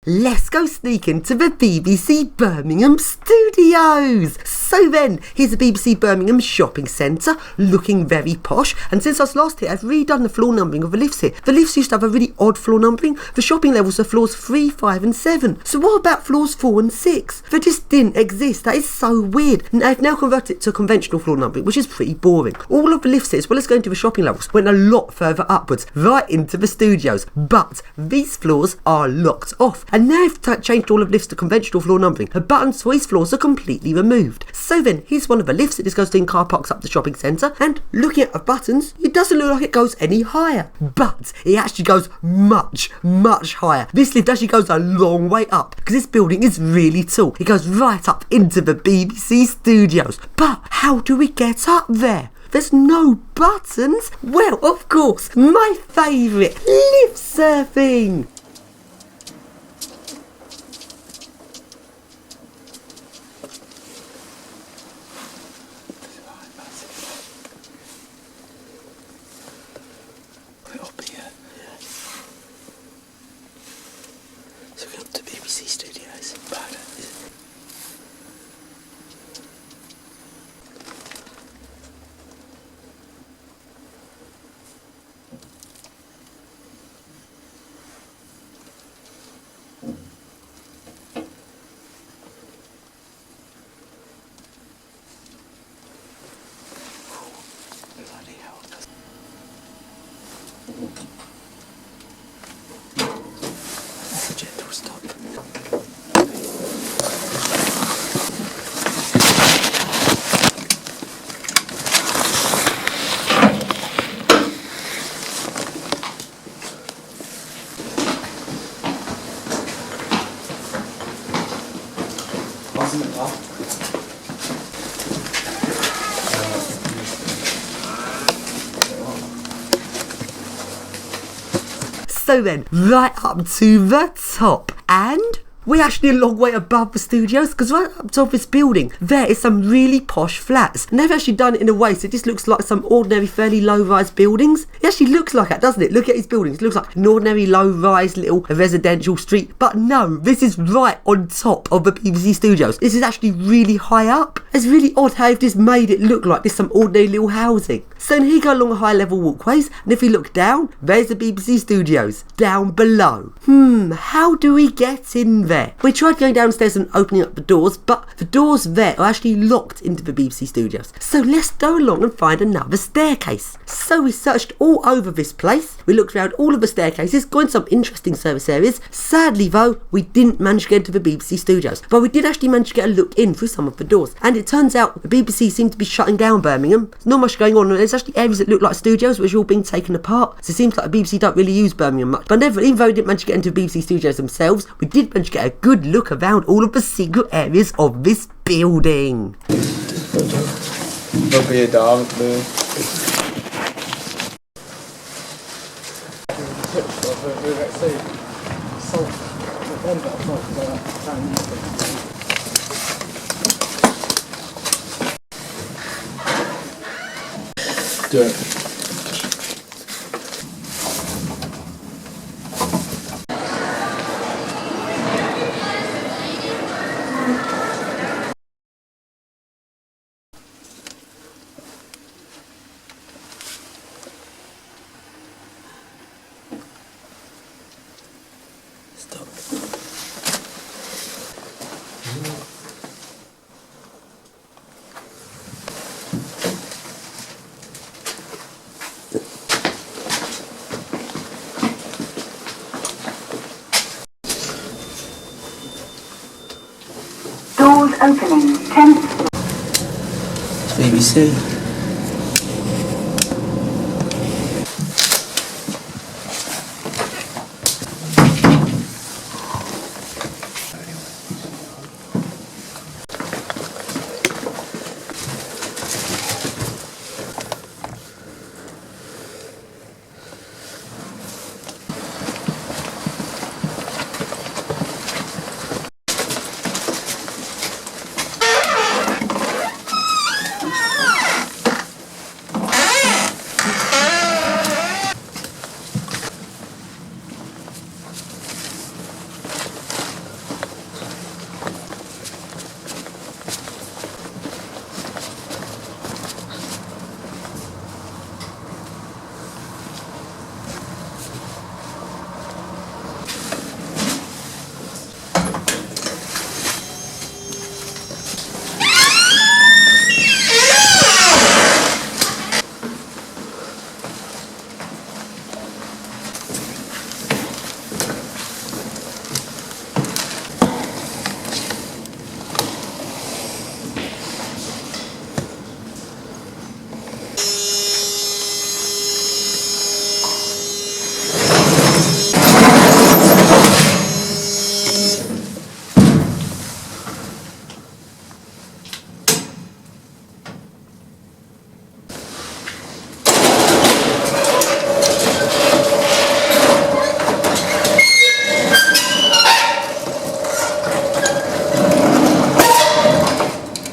let's go sneak into the BBC Birmingham studios. So then, here's the BBC Birmingham shopping centre, looking very posh, and since I was last here, I've redone the floor numbering of the lifts here. The lifts used to have a really odd floor numbering. The shopping levels are floors 3, 5 and 7. So what about floors 4 and 6? They just didn't exist. That is so weird. And I've now converted it to conventional floor numbering, which is pretty boring. All of the lifts here, as well as going to the shopping levels, went a lot further upwards, right into the studios. But these floors are locked off. And now I've changed all of lifts to conventional floor numbering. The buttons for these floors are completely removed. So then, here's one of the lifts that just goes to car parks up the shopping centre. And looking at the buttons, it doesn't look like it goes any higher. But it actually goes much, much higher. This lift actually goes a long way up because this building is really tall. It goes right up into the BBC studios. But how do we get up there? There's no buttons. Well, of course, my favourite, lift surfing. So we're up to BBC Studios. Bloody hell. That's a gentle stop. Wasn't it that? So then, right up to the top, and we're actually a long way above the studios because right up top of this building there is some really posh flats, and they've actually done it in a way so it just looks like some ordinary fairly low-rise buildings. It actually looks like that, doesn't it? Look at these buildings. It looks like an ordinary low-rise little residential street, but no, this is right on top of the BBC studios. This is actually really high up. It's really odd how they've just made it look like this some ordinary little housing. So then here you go along high level walkways, and if you look down, there's the BBC studios down below. How do we get in there? We tried going downstairs and opening up the doors, but the doors there are actually locked into the BBC studios. So let's go along and find another staircase. So we searched all over this place. We looked around all of the staircases, got in some interesting service areas. Sadly though, we didn't manage to get into the BBC studios, but we did actually manage to get a look in through some of the doors. And it turns out the BBC seemed to be shutting down Birmingham. There's not much going on. There's actually areas that look like studios which are all being taken apart. So it seems like the BBC don't really use Birmingham much. But even though we didn't manage to get into the BBC studios themselves, we did manage to get a good look around all of the secret areas of this building. Look at your dog, man. Do it. Stop. Doors opening. 10. BBC.